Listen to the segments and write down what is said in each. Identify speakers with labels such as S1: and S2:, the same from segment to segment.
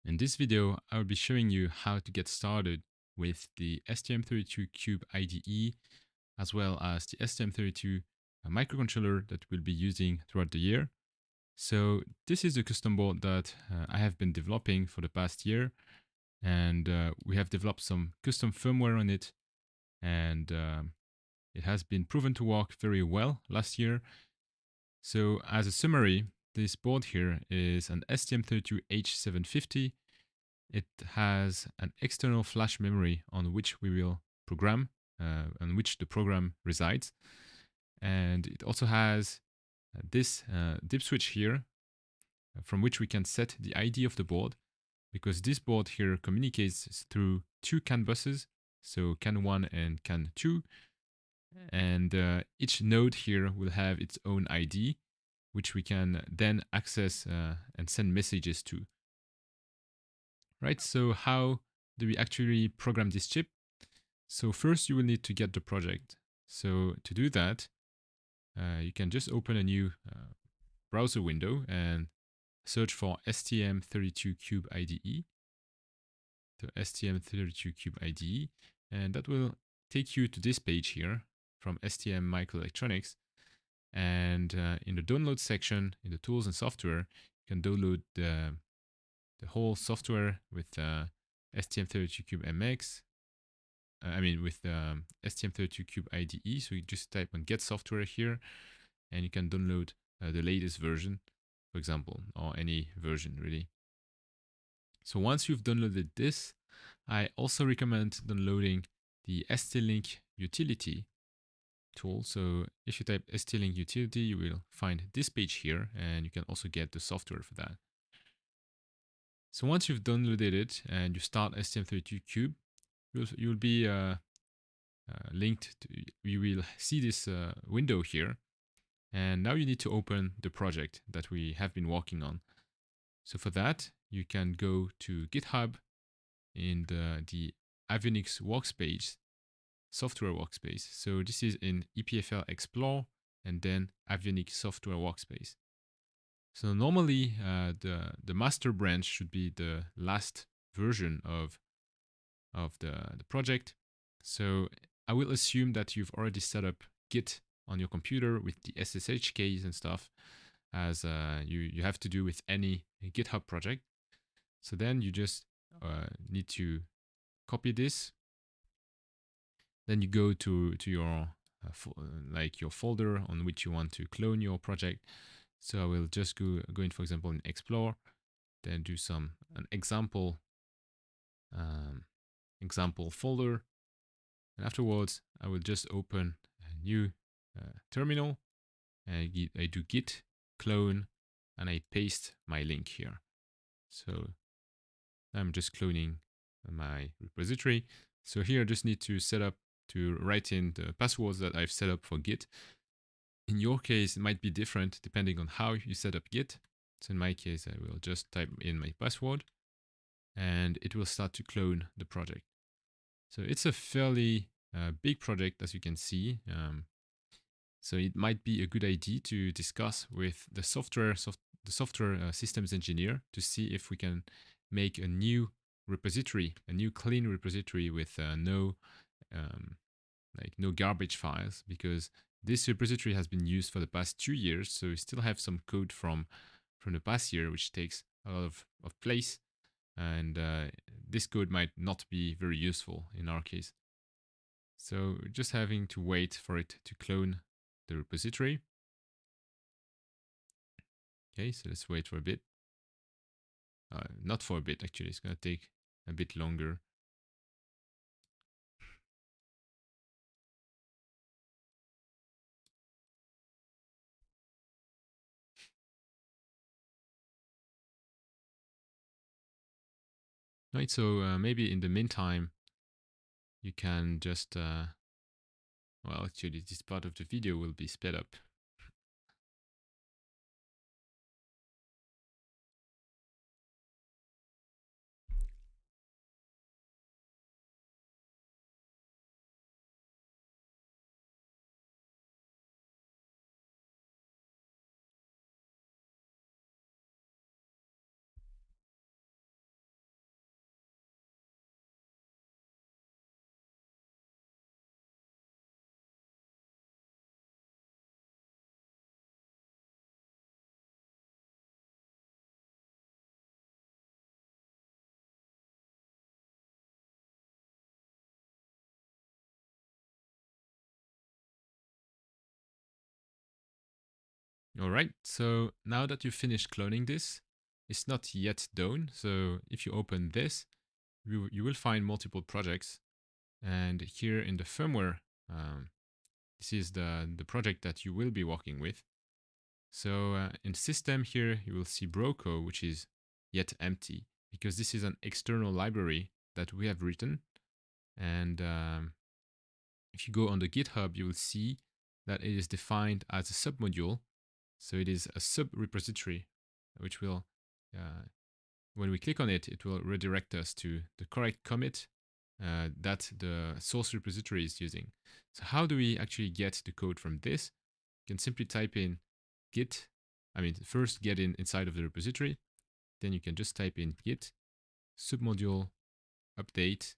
S1: In this video, I will be showing you how to get started with the STM32 Cube IDE, as well as the STM32 microcontroller that we'll be using throughout the year. So this is a custom board that I have been developing for the past year, and we have developed some custom firmware on it, and it has been proven to work very well last year. So as a summary, this board here is an STM32H750. It has an external flash memory on which we will program, on which the program resides. And it also has this dip switch here, from which we can set the ID of the board, because this board here communicates through two CAN buses, so CAN 1 and CAN 2. And each node here will have its own ID, which we can then access and send messages to. Right, so how do we actually program this chip? So first you will need to get the project. So to do that, you can just open a new browser window and search for STM32 Cube IDE. So STM32 Cube IDE, and that will take you to this page here from STM Microelectronics. And in the download section, in the tools and software, you can download the whole software with STM32 Cube MX. With STM32 Cube IDE. So you just type on get software here, and you can download the latest version, for example, or any version really. So once you've downloaded this, I also recommend downloading the ST-Link utility tool. So if you type ST-Link utility, you will find this page here, and you can also get the software for that. So once you've downloaded it and you start STM32 Cube, you'll be linked to, you will see this window here, and now you need to open the project that we have been working on. So for that, you can go to GitHub in the Avionics workspace, software workspace. So this is in EPFL Xplore and then Avionics software workspace. So normally the master branch should be the last version of the project. So I will assume that you've already set up Git on your computer with the SSH keys and stuff, as you have to do with any GitHub project. So then you just need to copy this. Then you go to your your folder on which you want to clone your project. So I will just go in, for example, in Xplore, then do an example folder. And afterwards, I will just open a new terminal, and I do git clone, and I paste my link here. So I'm just cloning my repository. So here I just need to write in the passwords that I've set up for Git. In your case, it might be different depending on how you set up Git. So in my case, I will just type in my password, and it will start to clone the project. So it's a fairly big project, as you can see. So it might be a good idea to discuss with the software systems engineer to see if we can make a new repository, a new clean repository with no garbage files, because this repository has been used for the past 2 years. So we still have some code from the past year, which takes a lot of place. And this code might not be very useful in our case. So just having to wait for it to clone the repository. Okay, so let's wait for a bit. Not for a bit, actually. It's going to take a bit longer. Right, so maybe in the meantime, you can just, well, actually, this part of the video will be sped up. All right, so now that you've finished cloning this, it's not yet done. So if you open this, you will find multiple projects. And here in the firmware, this is the project that you will be working with. So in system here, you will see Broco, which is yet empty because this is an external library that we have written. And if you go on the GitHub, you will see that it is defined as a submodule. So it is a sub repository, which will, when we click on it, it will redirect us to the correct commit that the source repository is using. So how do we actually get the code from this? You can simply type in git, first get inside of the repository, then you can just type in git submodule update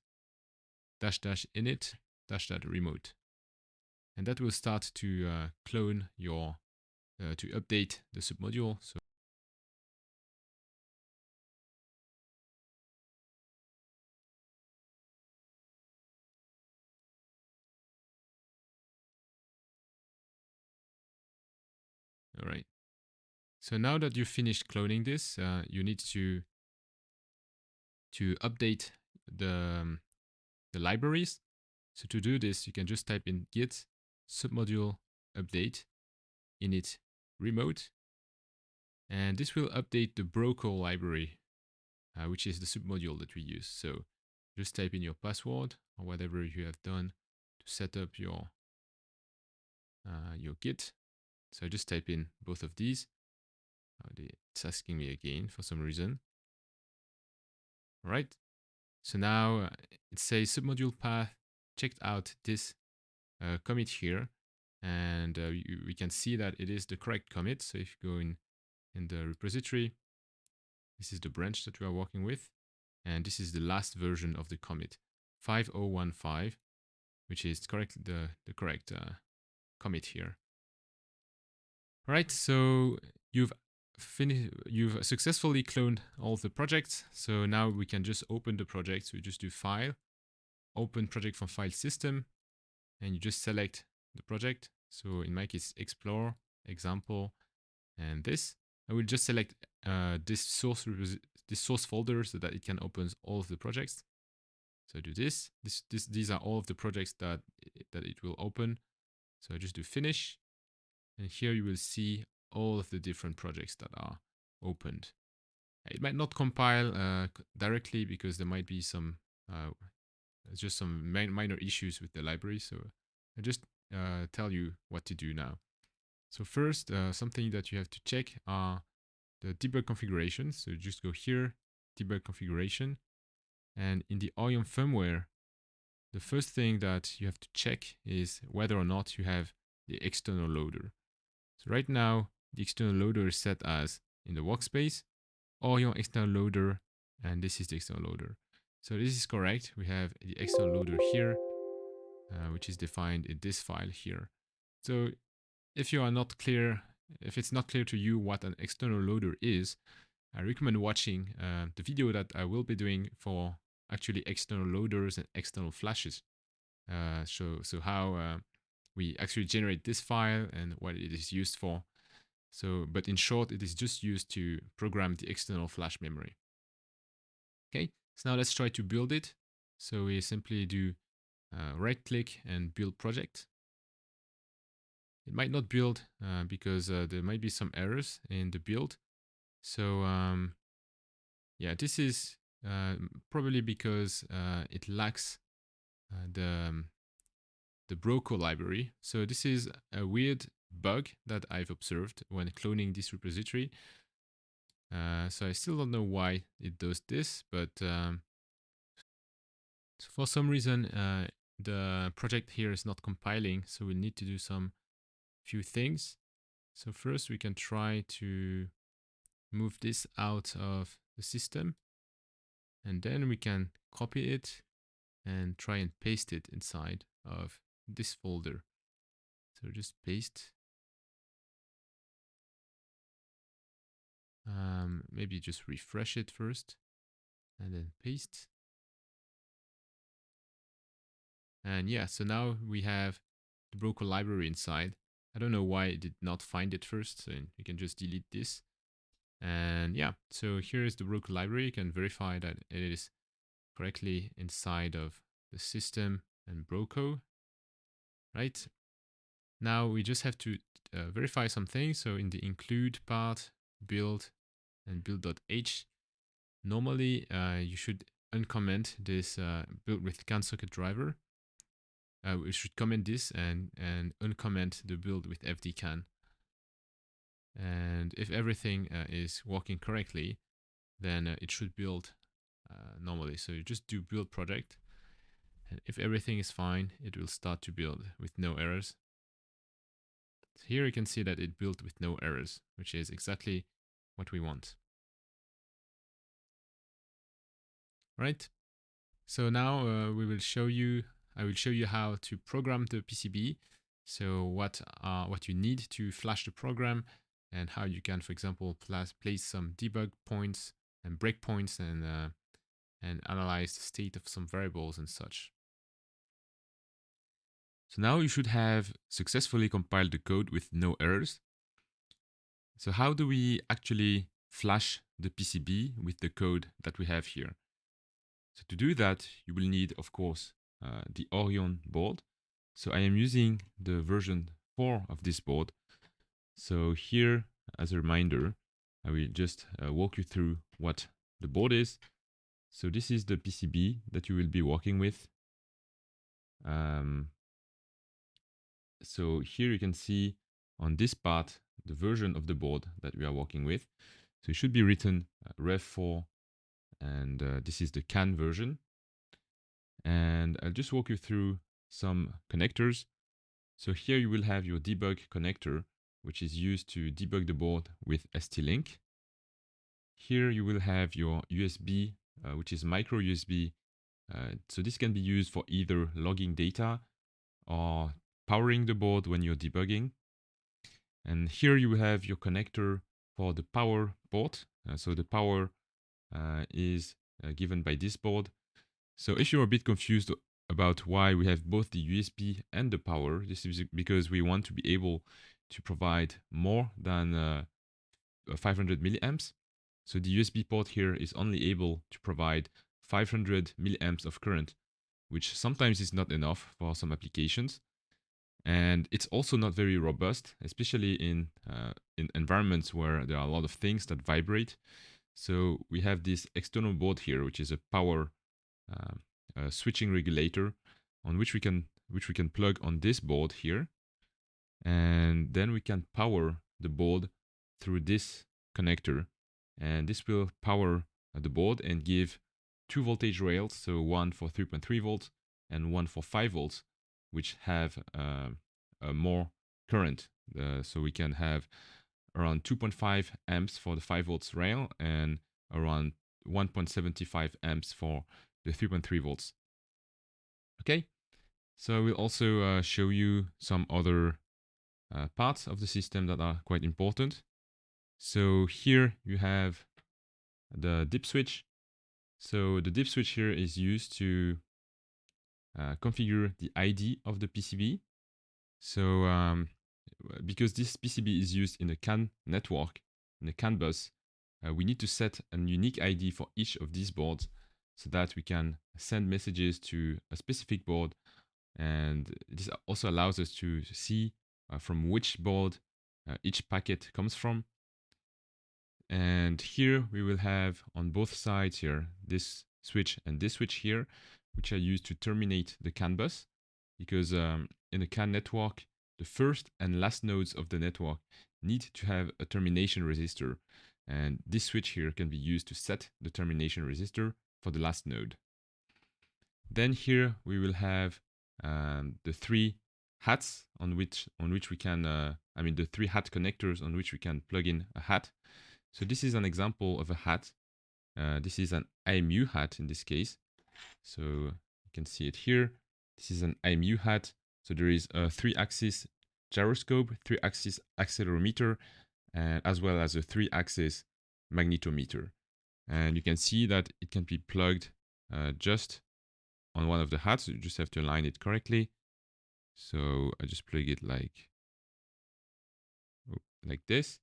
S1: dash dash init dash dash remote. And that will start to clone your, to update the submodule. So all right. So now that you've finished cloning this, you need to update the libraries. So to do this, you can just type in git submodule update init remote, and this will update the Broco library, which is the submodule that we use. So just type in your password or whatever you have done to set up your Git. So I just type in both of these. It's asking me again for some reason. All right. So now it says submodule path checked out this commit here, and we can see that it is the correct commit. So if you go in the repository, this is the branch that we are working with, and this is the last version of the commit 5015, which is correct the correct commit here. All right, so you've successfully cloned all the projects. So now we can just open the project. So we just do file, open project from file system, and you just select the project. So in my case, Xplore, example, and this. I will just select this source folder so that it can open all of the projects. So I do this. These are all of the projects that it will open. So I just do finish, and here you will see all of the different projects that are opened. It might not compile directly because there might be some just some minor issues with the library. So I just tell you what to do now. So first, something that you have to check are the debug configuration. So just go here, debug configuration, and in the Orion firmware, the first thing that you have to check is whether or not you have the external loader. So right now, the external loader is set as in the workspace, Orion external loader, and this is the external loader. So this is correct. We have the external loader here, which is defined in this file here. So if you are not clear, if it's not clear to you what an external loader is, I recommend watching the video that I will be doing for actually external loaders and external flashes. So how we actually generate this file and what it is used for. So, but in short, it is just used to program the external flash memory. Okay, so now let's try to build it. So we simply do right click and build project. It might not build because there might be some errors in the build. So yeah, this is probably because it lacks the Broco library. So this is a weird bug that I've observed when cloning this repository. So I still don't know why it does this, but so for some reason the project here is not compiling. So we need to do some few things. So first we can try to move this out of the system, and then we can copy it and try and paste it inside of this folder. So just paste. Maybe just refresh it first and then paste. And yeah, so now we have the Broco library inside. I don't know why it did not find it first. So you can just delete this. And yeah, so here is the Roku library. You can verify that it is correctly inside of the system and Broco, right? Now we just have to verify some things. So in the include part, build and build.h, normally you should uncomment this build with CAN socket driver. We should comment this and uncomment the build with fdcan. And if everything is working correctly, then it should build normally. So you just do build project, and if everything is fine, it will start to build with no errors. So here you can see that it built with no errors, which is exactly what we want. Right? So now I will show you how to program the PCB. So what you need to flash the program, and how you can, for example, place some debug points and breakpoints and analyze the state of some variables and such. So now you should have successfully compiled the code with no errors. So how do we actually flash the PCB with the code that we have here? So to do that, you will need, of course, the Orion board. So I am using the version 4 of this board. So here, as a reminder, I will just walk you through what the board is. So this is the PCB that you will be working with. So here you can see on this part, the version of the board that we are working with. So it should be written Rev4, and this is the CAN version. And I'll just walk you through some connectors. So here you will have your debug connector, which is used to debug the board with ST-Link. Here you will have your USB, which is micro USB. So this can be used for either logging data or powering the board when you're debugging. And here you have your connector for the power port. So the power is given by this board. So if you're a bit confused about why we have both the USB and the power, this is because we want to be able to provide more than 500 milliamps. So the USB port here is only able to provide 500 milliamps of current, which sometimes is not enough for some applications. And it's also not very robust, especially in environments where there are a lot of things that vibrate. So we have this external board here, which is a power switching regulator, on which we can plug on this board here, and then we can power the board through this connector, and this will power the board and give 2 voltage rails, so one for 3.3 volts and one for 5 volts, which have more current. So we can have around 2.5 amps for the 5 volts rail and around 1.75 amps for the 3.3 volts. Okay, so I will also show you some other parts of the system that are quite important. So here you have the dip switch. So the dip switch here is used to configure the ID of the PCB. So because this PCB is used in a CAN network, in a CAN bus, we need to set a unique ID for each of these boards so that we can send messages to a specific board. And this also allows us to see from which board each packet comes from. And here we will have on both sides here this switch and this switch here, which are used to terminate the CAN bus, because in a CAN network, the first and last nodes of the network need to have a termination resistor. And this switch here can be used to set the termination resistor for the last node. Then here we will have the 3 hats on which we can, the 3 hat connectors on which we can plug in a hat. So this is an example of a hat. This is an IMU hat in this case. So you can see it here. This is an IMU hat. So there is a 3-axis gyroscope, 3-axis accelerometer, and as well as a 3-axis magnetometer. And you can see that it can be plugged just on one of the hats. You just have to align it correctly. So I just plug it like like this,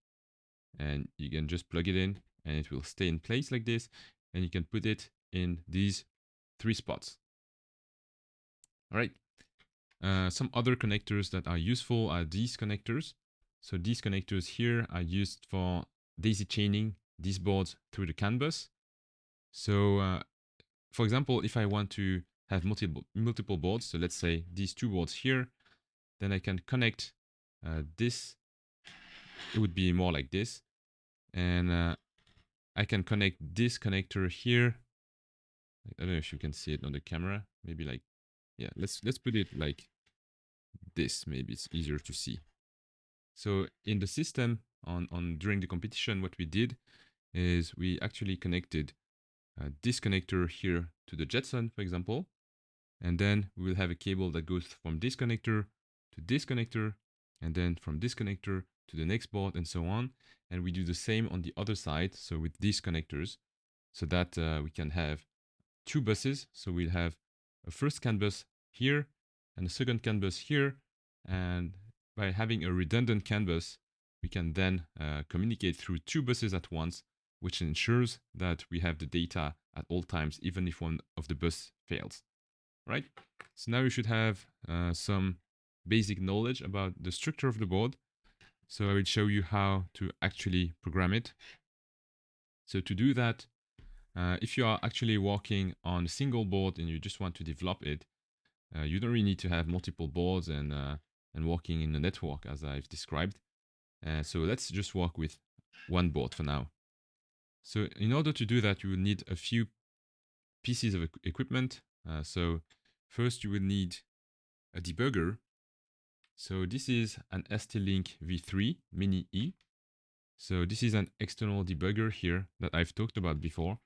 S1: and you can just plug it in and it will stay in place like this, and you can put it in these 3 spots. All right. Some other connectors that are useful are these connectors. So these connectors here are used for daisy chaining these boards through the CAN bus. So for example, if I want to have multiple boards, so let's say these 2 boards here, then I can connect this. It would be more like this, and I can connect this connector here. I don't know if you can see it on the camera. Maybe like, yeah, let's put it like this. Maybe it's easier to see. So in the system on during the competition, what we did is we actually connected this connector here to the Jetson, for example, and then we will have a cable that goes from this connector to this connector, and then from this connector to the next board, and so on. And we do the same on the other side, so with these connectors, so that we can have 2 buses. So we'll have a first CAN bus here and a second CAN bus here, and by having a redundant CAN bus, we can then communicate through 2 buses at once, which ensures that we have the data at all times, even if one of the bus fails. Right? So now you should have some basic knowledge about the structure of the board. So I will show you how to actually program it. So to do that, if you are actually working on a single board and you just want to develop it, you don't really need to have multiple boards and working in a network as I've described. So let's just work with one board for now. So in order to do that, you will need a few pieces of equipment. So first you will need a debugger. So this is an ST-Link V3 Mini E. So this is an external debugger here that I've talked about before.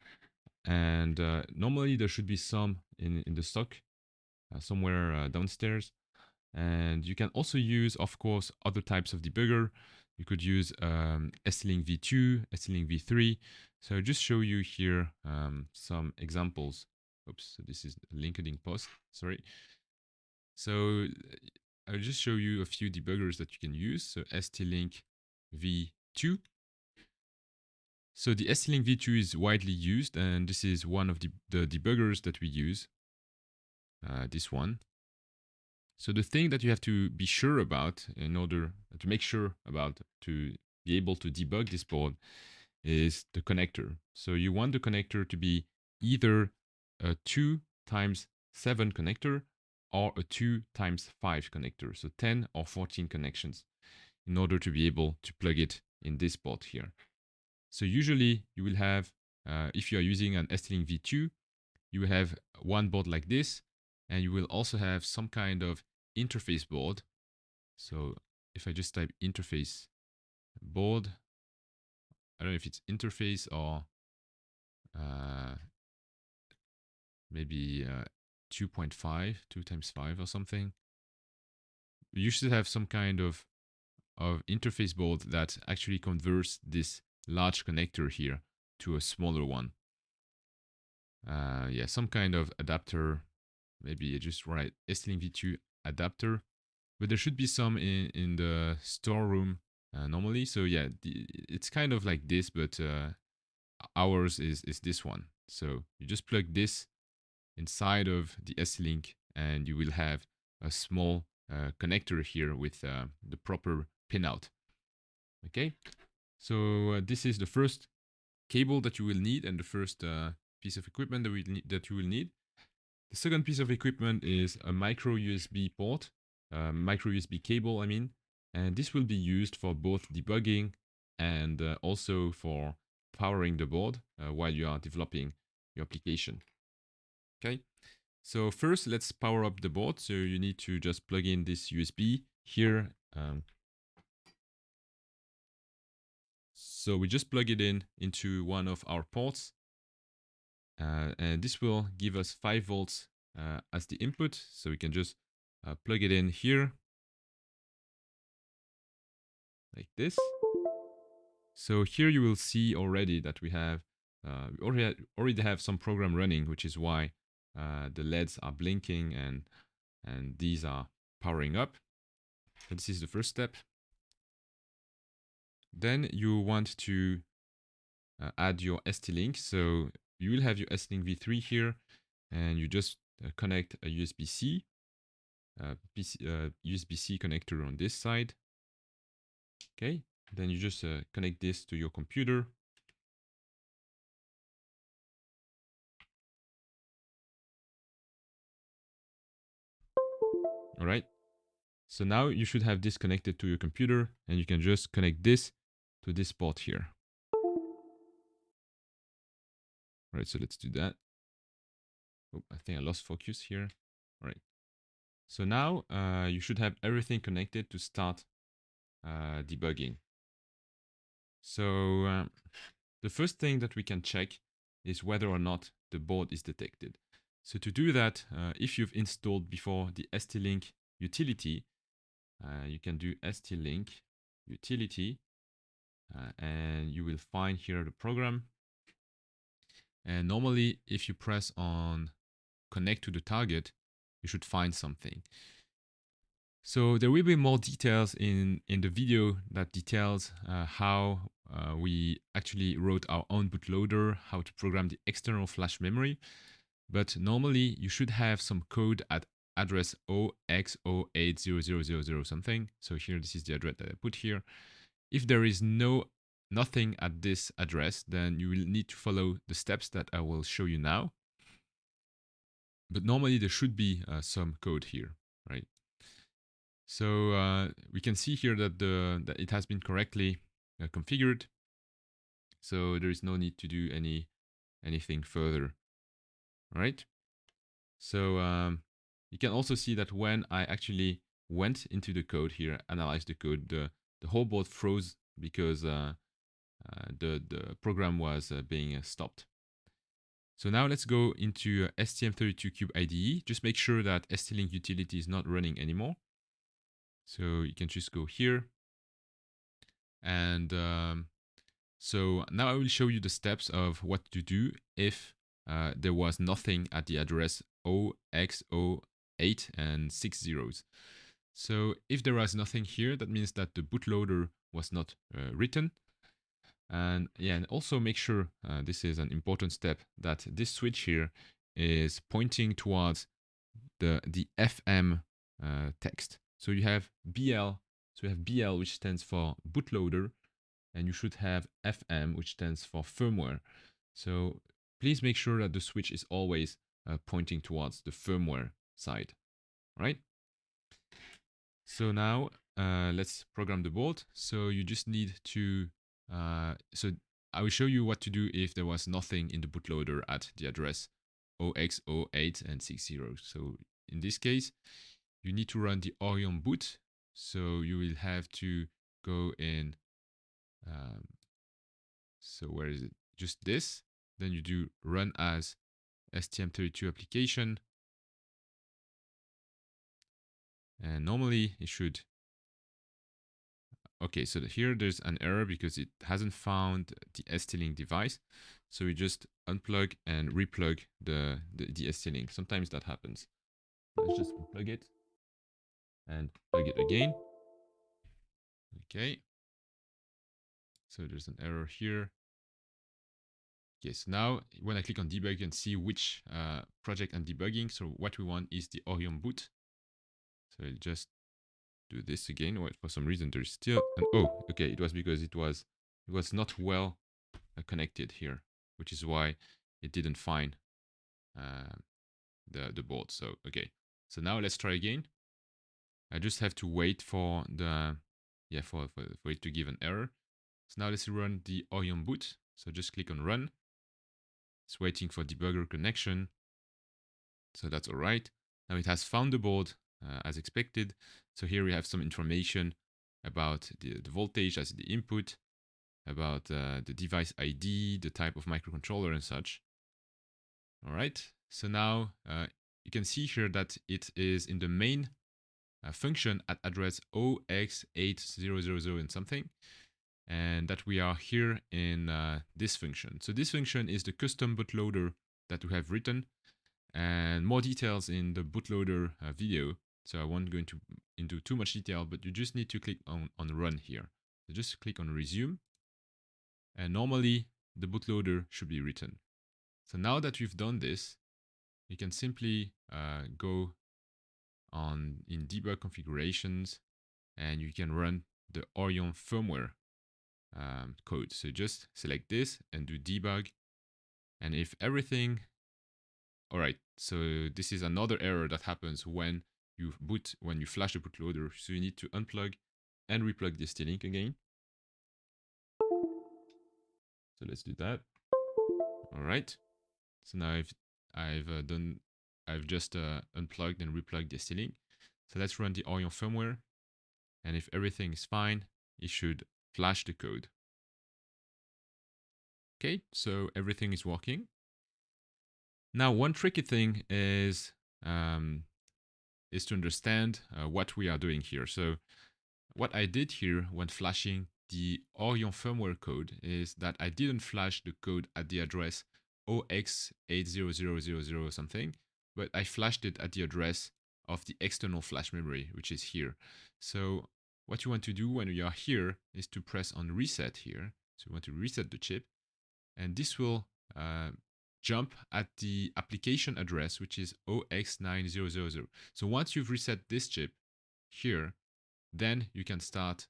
S1: And normally there should be some in the stock somewhere downstairs. And you can also use, of course, other types of debugger. You could use ST-Link V2, ST-Link V3. So I'll just show you here some examples. Oops, so this is a LinkedIn post, sorry. So I'll just show you a few debuggers that you can use. So ST-Link V2. So the ST-Link V2 is widely used, and this is one of the debuggers that we use, this one. So the thing that you have to be sure about in order to make sure about to be able to debug this board is the connector. So you want the connector to be either a 2 times 7 connector or a 2 times 5 connector, so 10 or 14 connections, in order to be able to plug it in this port here. So usually you will have, if you are using an ST-Link V2, you will have one board like this, and you will also have some kind of interface board. So if I just type interface board, I don't know if it's interface or maybe 2.5, 2 times 5 or something. You should have some kind of interface board that actually converts this large connector here to a smaller one. Yeah, some kind of adapter. Maybe I just write ST-Link V2 adapter, but there should be some in the storeroom normally. So yeah, it's kind of like this, but ours is this one. So you just plug this inside of the ST-Link, and you will have a small connector here with the proper pinout. Okay, so this is the first cable that you will need, and the first piece of equipment that you will need. The second piece of equipment is a micro USB port, micro USB cable, I mean, and this will be used for both debugging and also for powering the board while you are developing your application. Okay, so first let's power up the board. So you need to just plug in this USB here. So we just plug it into one of our ports. And this will give us 5 volts as the input. So we can just plug it in here like this. So here you will see already that we have already have some program running, which is why the LEDs are blinking and these are powering up. So this is the first step. Then you want to add your ST-Link. So you will have your ST-Link v3 here, and you just connect a USB-C, USB-C connector on this side. Okay, then you just connect this to your computer. All right. So now you should have this connected to your computer, and you can just connect this to this port here. All right, so let's do that. Oh, I think I lost focus here. All right. So now you should have everything connected to start debugging. So the first thing that we can check is whether or not the board is detected. So to do that, if you've installed before the ST-Link utility, you can do ST-Link utility, and you will find here the program. And normally, if you press on connect to the target, you should find something. So there will be more details in the video that details how we actually wrote our own bootloader, how to program the external flash memory. But normally you should have some code at address 0x080000 something. So here, this is the address that I put here. If there is nothing at this address, then you will need to follow the steps that I will show you now. But normally there should be some code here, right? So we can see here that that it has been correctly configured. So there is no need to do anything further, right? So you can also see that when I actually went into the code here, analyzed the code, the whole board froze because the program was being stopped. So now let's go into STM32 Cube IDE. Just make sure that ST-Link utility is not running anymore. So you can just go here. And so now I will show you the steps of what to do if there was nothing at the address 0x08 and 6 zeros. So if there was nothing here, that means that the bootloader was not written. And yeah, and also make sure, this is an important step, that this switch here is pointing towards the FM text. So you have BL, so you have BL, which stands for bootloader, and you should have FM, which stands for firmware. So please make sure that the switch is always pointing towards the firmware side, right? So now let's program the board. So you just need to, so I will show you what to do if there was nothing in the bootloader at the address 0x08 and 60. So in this case, you need to run the Orion boot. So you will have to go in, so where is it? Just this. Then you do run as STM32 application. And normally it should, okay, so here there's an error because it hasn't found the ST-Link device. So we just unplug and replug the ST-Link. Sometimes that happens. Let's just unplug it and plug it again. Okay. So there's an error here. Yes, now when I click on debug, you can see which project I'm debugging. So what we want is the Orion boot. So I'll just do this again. Wait, for some reason there's still an, oh, okay, it was because it was not well connected here, which is why it didn't find the board. So okay, so now let's try again. I just have to wait for the, yeah, for it to give an error. So now let's run the Orion boot. So just click on run. It's waiting for debugger connection. So that's all right. Now it has found the board as expected. So here we have some information about the voltage as the input, about the device ID, the type of microcontroller and such. All right. So now you can see here that it is in the main function at address 0x8000 and something, and that we are here in this function. So this function is the custom bootloader that we have written, and more details in the bootloader video. So I won't go into too much detail, but you just need to click on run here. So just click on resume, and normally the bootloader should be written. So now that we've done this, you can simply go on in debug configurations, and you can run the Orion firmware code. So just select this and do debug. And if everything, all right, so this is another error that happens when you flash the bootloader. So you need to unplug and replug the ST-Link again. So let's do that. All right. So now I've just unplugged and replugged the ST-Link. So let's run the Orion firmware. And if everything is fine, it should flash the code. Okay, so everything is working. Now, one tricky thing is to understand what we are doing here. So what I did here when flashing the Orion firmware code is that I didn't flash the code at the address 0x80000 something, but I flashed it at the address of the external flash memory, which is here. So what you want to do when you are here is to press on reset here. So you want to reset the chip, and this will jump at the application address, which is 0x9000. So once you've reset this chip here, then you can start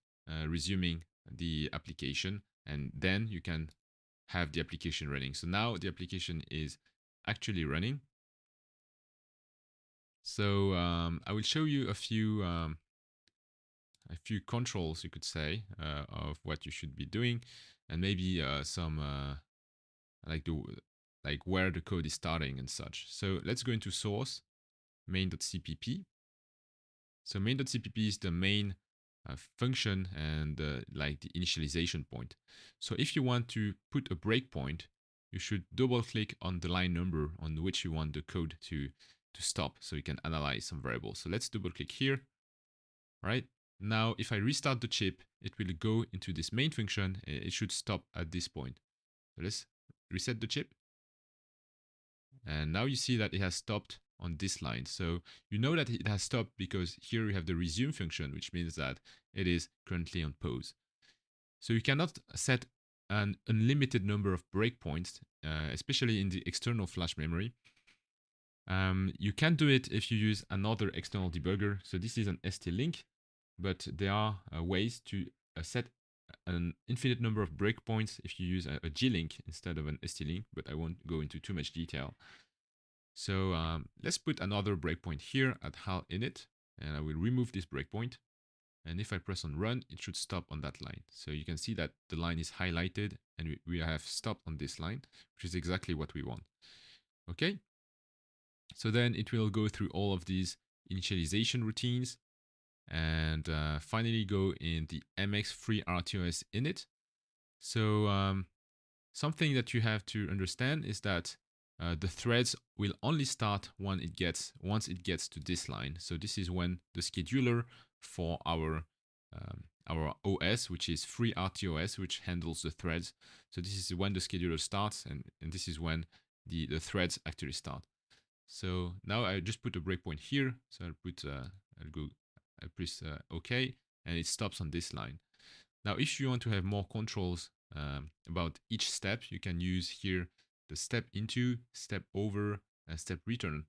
S1: resuming the application, and then you can have the application running. So now the application is actually running. So I will show you a few controls, you could say, of what you should be doing, and maybe some like where the code is starting and such. So let's go into source main.cpp. So main.cpp is the main function and like the initialization point. So if you want to put a breakpoint, you should double click on the line number on which you want the code to stop, so you can analyze some variables. So let's double click here. All right. Now, if I restart the chip, it will go into this main function. It should stop at this point. So let's reset the chip. And now you see that it has stopped on this line. So you know that it has stopped because here we have the resume function, which means that it is currently on pause. So you cannot set an unlimited number of breakpoints, especially in the external flash memory. You can do it if you use another external debugger. So this is an ST-Link, but there are ways to set an infinite number of breakpoints if you use a G-Link instead of an ST-Link, but I won't go into too much detail. So let's put another breakpoint here at HAL init, and I will remove this breakpoint. And if I press on run, it should stop on that line. So you can see that the line is highlighted and we have stopped on this line, which is exactly what we want. Okay. So then it will go through all of these initialization routines and finally go in the MX3 RTOS init. So something that you have to understand is that the threads will only start once it gets to this line. So this is when the scheduler for our OS, which is FreeRTOS, which handles the threads. So this is when the scheduler starts, and this is when the threads actually start. So now I just put a breakpoint here. So I press OK, and it stops on this line. Now, if you want to have more controls about each step, you can use here the step into, step over, and step return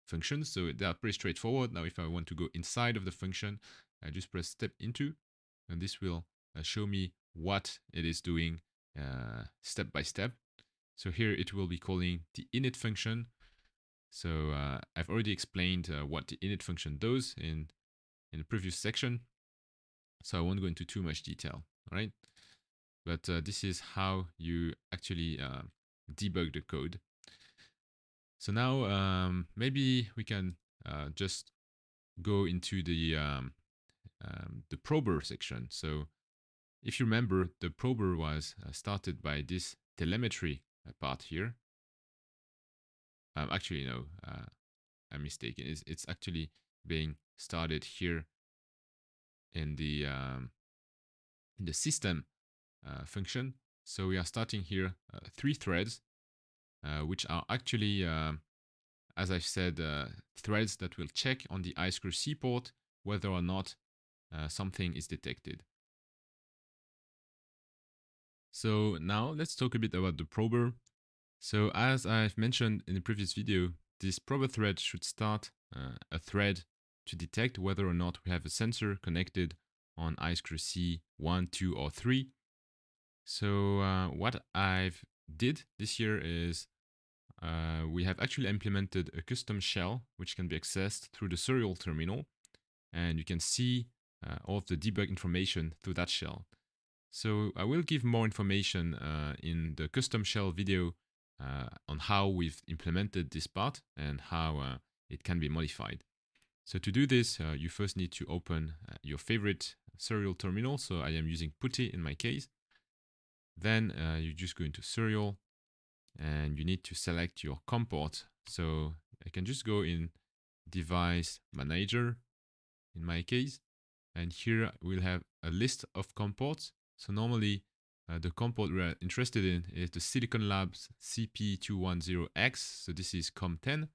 S1: functions. So they are pretty straightforward. Now, if I want to go inside of the function, I just press step into, and this will show me what it is doing step by step. So here it will be calling the init function. So I've already explained what the init function does in the previous section. So I won't go into too much detail, all right? But this is how you actually debug the code. So now maybe we can just go into the prober section. So if you remember, the prober was started by this telemetry part here. Actually, no, I'm mistaken. It's actually being started here in the system function. So we are starting here 3 threads, which are actually, as I've said, threads that will check on the I2C port whether or not something is detected. So now let's talk a bit about the prober. So as I've mentioned in the previous video, this prober thread should start a thread to detect whether or not we have a sensor connected on I2C 1, 2, or 3. So what I've did this year is we have actually implemented a custom shell which can be accessed through the serial terminal, and you can see all of the debug information through that shell. So I will give more information in the custom shell video on how we've implemented this part and how it can be modified. So to do this, you first need to open your favorite serial terminal. So I am using Putty in my case. Then you just go into serial and you need to select your COM port. So I can just go in device manager in my case. And here we'll have a list of COM ports. So normally the COM port we're interested in is the Silicon Labs CP210X. So this is COM10.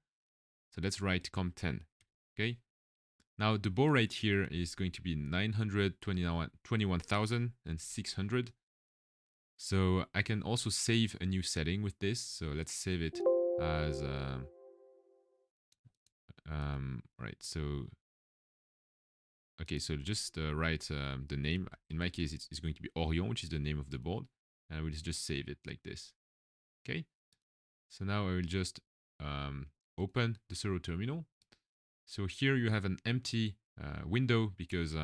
S1: So let's write COM10. Okay. Now the baud rate here is going to be 921,600. So I can also save a new setting with this. So let's save it as right. So okay, so just write the name. In my case, it's going to be Orion, which is the name of the board, and we'll just save it like this. Okay. So now I will just open the serial terminal. So here you have an empty window because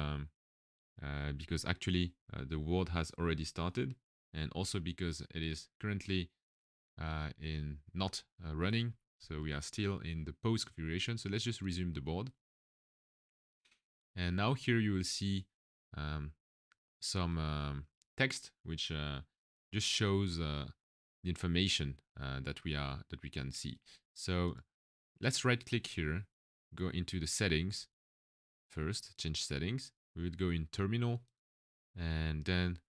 S1: actually the board has already started, and also because it is currently in not running. So we are still in the pause configuration. So let's just resume the board. And now here you will see some text which just shows the information that we can see. So let's right click here, go into the settings first, change settings. We would go in terminal and then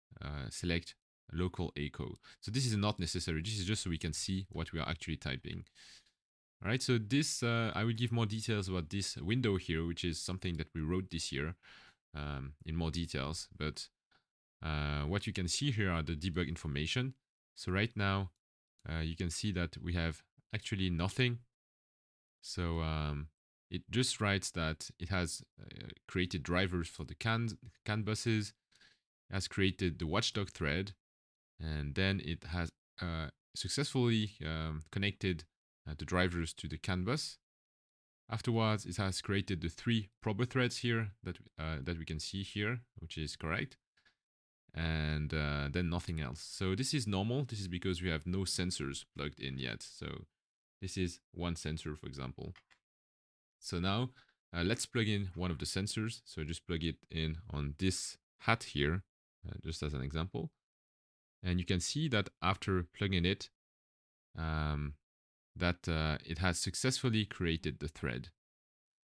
S1: select local echo. So this is not necessary. This is just so we can see what we are actually typing. All right, so this, I will give more details about this window here, which is something that we wrote this year in more details. But what you can see here are the debug information. So right now, you can see that we have actually nothing. So it just writes that it has created drivers for the CAN buses, has created the watchdog thread, and then it has successfully connected the drivers to the CAN bus. Afterwards, it has created the 3 prober threads here that we can see here, which is correct. And then nothing else. So this is normal. This is because we have no sensors plugged in yet. So this is one sensor, for example. So now let's plug in one of the sensors. So just plug it in on this hat here, just as an example. And you can see that after plugging it, that it has successfully created the thread.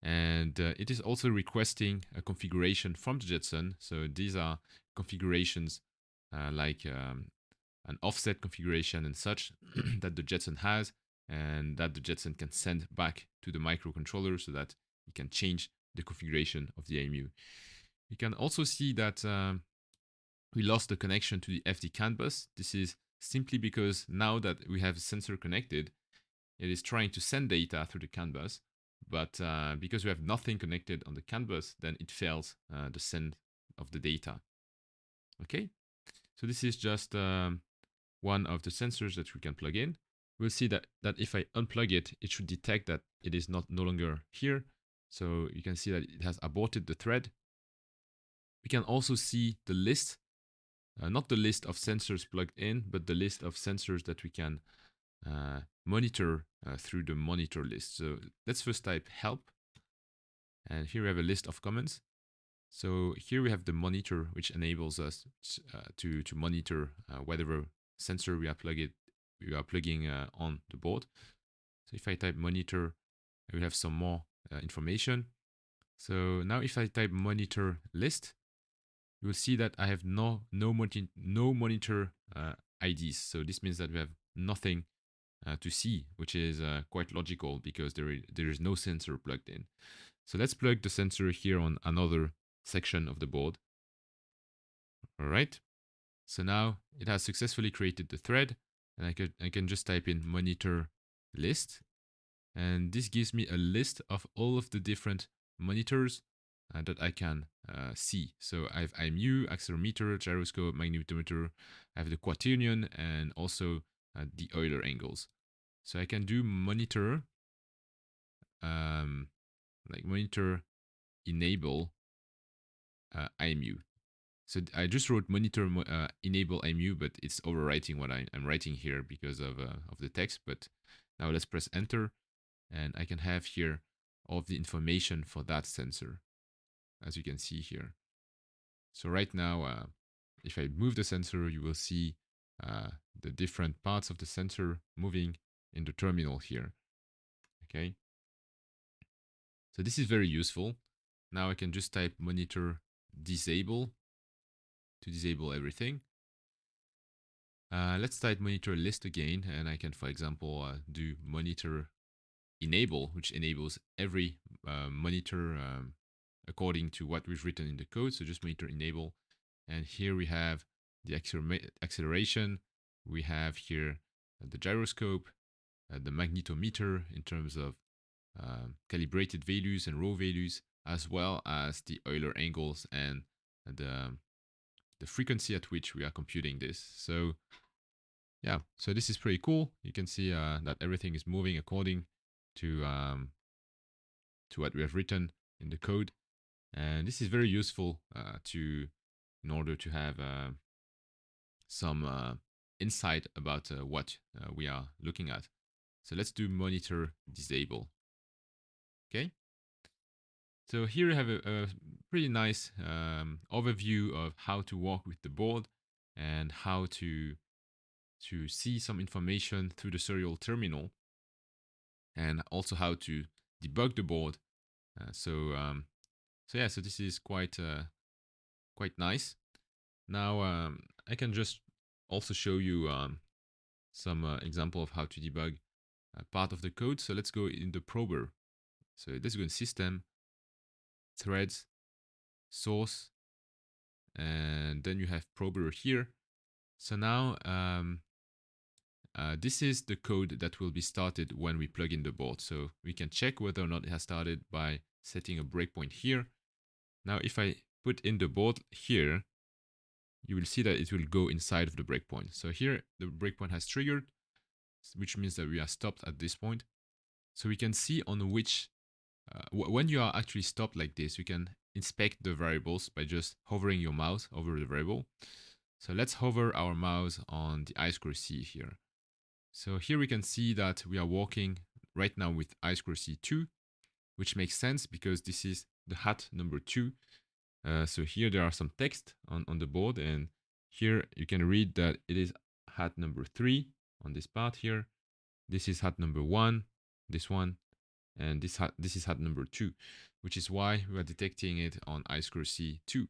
S1: And it is also requesting a configuration from the Jetson. So these are configurations like an offset configuration and such that the Jetson has, and that the Jetson can send back to the microcontroller so that it can change the configuration of the AMU. You can also see that we lost the connection to the FD CAN bus. This is simply because now that we have a sensor connected, it is trying to send data through the CAN bus, but because we have nothing connected on the CAN bus, then it fails the send of the data. Okay, so this is just one of the sensors that we can plug in. We'll see that if I unplug it, it should detect that it is no longer here. So you can see that it has aborted the thread. We can also see the list, not the list of sensors plugged in, but the list of sensors that we can monitor through the monitor list. So let's first type help. And here we have a list of comments. So here we have the monitor, which enables us to monitor whatever sensor we are plugging on the board. So if I type monitor, I will have some more information. So now if I type monitor list, you will see that I have no monitor IDs. So this means that we have nothing to see, which is quite logical because there is no sensor plugged in. So let's plug the sensor here on another section of the board. All right. So now it has successfully created the thread, and I can just type in monitor list, and this gives me a list of all of the different monitors that I can see. So I have IMU, accelerometer, gyroscope, magnetometer, I have the quaternion, and also the Euler angles. So I can do monitor, um, like monitor enable IMU. So I just wrote monitor enable IMU, but it's overwriting what I'm writing here because of the text. But now let's press enter, and I can have here all of the information for that sensor, as you can see here. So right now, if I move the sensor, you will see the different parts of the sensor moving in the terminal here. Okay. So this is very useful. Now I can just type monitor disable to disable everything. Let's type monitor list again, and I can, for example, do monitor enable, which enables every monitor according to what we've written in the code. So just monitor enable. And here we have the acceleration. We have here the gyroscope, the magnetometer in terms of calibrated values and raw values, as well as the Euler angles and the frequency at which we are computing this. So yeah, so this is pretty cool. You can see that everything is moving according to what we have written in the code, and this is very useful in order to have some insight about what we are looking at. So let's do monitor disable. Okay. So here you have a pretty nice overview of how to work with the board and how to see some information through the serial terminal, and also how to debug the board. So yeah, so this is quite nice. Now I can just also show you some example of how to debug part of the code. So let's go in the prober. So let's go in system, threads, source, and then you have prober here. So now this is the code that will be started when we plug in the board. So we can check whether or not it has started by setting a breakpoint here. Now, if I put in the board here, you will see that it will go inside of the breakpoint. So here, the breakpoint has triggered, which means that we are stopped at this point. So we can see on which, when you are actually stopped like this, you can inspect the variables by just hovering your mouse over the variable. So let's hover our mouse on the I2C here. So here we can see that we are working right now with I2C2, which makes sense because this is the hat number 2. So here there are some text on the board, and here you can read that it is hat number 3 on this part here. This is hat number 1, this one, and this is hat number 2, which is why we are detecting it on I2C2.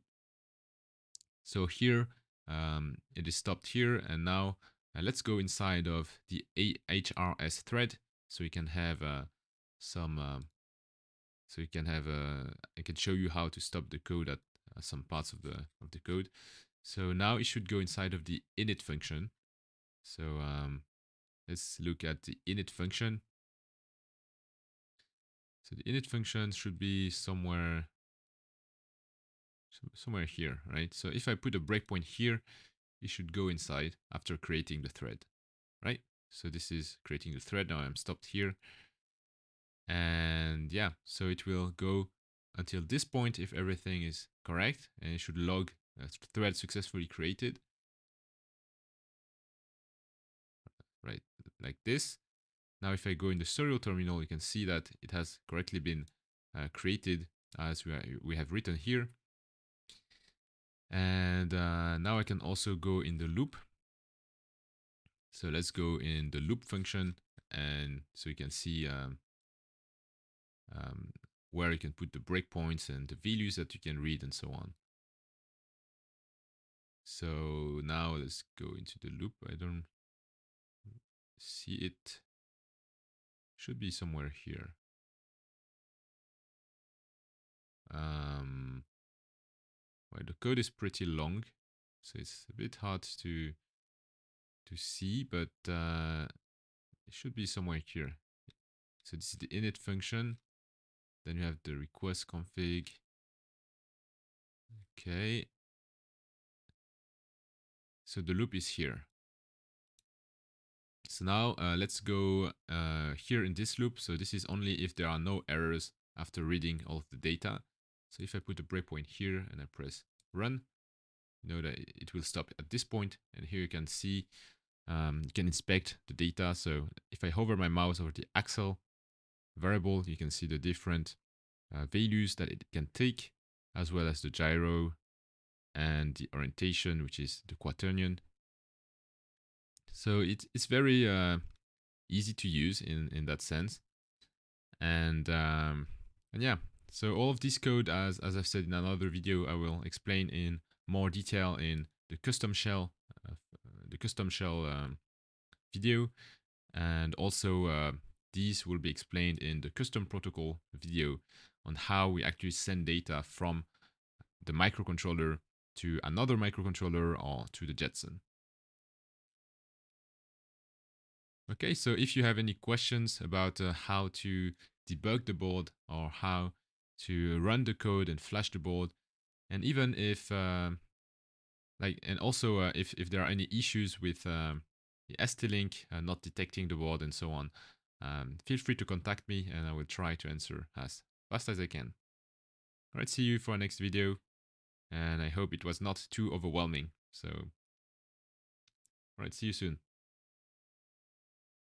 S1: So here it is stopped here, and now let's go inside of the HRS thread, so we can have some. So you can have I can show you how to stop the code at some parts of the code. So now it should go inside of the init function. So let's look at the init function. So the init function should be somewhere here, right? So if I put a breakpoint here, it should go inside after creating the thread, right? So this is creating the thread. Now I'm stopped here. And yeah, so it will go until this point if everything is correct, and it should log a thread successfully created, right, like this. Now if I go in the serial terminal, you can see that it has correctly been created as we have written here. And now I can also go in the loop. So let's go in the loop function, and so you can see where you can put the breakpoints and the values that you can read and so on. So now let's go into the loop. I don't see it. Should be somewhere here. Well, the code is pretty long, So it's a bit hard to see, but it should be somewhere here. So this is the init function. Then you have the request config. Okay. So the loop is here. So now let's go here in this loop. So this is only if there are no errors after reading all of the data. So if I put a breakpoint here and I press run, you know that it will stop at this point. And here you can see, you can inspect the data. So if I hover my mouse over the axle variable, you can see the different values that it can take, as well as the gyro and the orientation, which is the quaternion. So it's very easy to use in that sense. And yeah, so all of this code, as I've said in another video, I will explain in more detail in the custom shell, video, and also these will be explained in the custom protocol video on how we actually send data from the microcontroller to another microcontroller or to the Jetson. Okay, so if you have any questions about how to debug the board or how to run the code and flash the board, and even if and also if there are any issues with the ST-Link not detecting the board and so on, feel free to contact me and I will try to answer as fast as I can. All right, see you for our next video, and I hope it was not too overwhelming. So, all right, see you soon.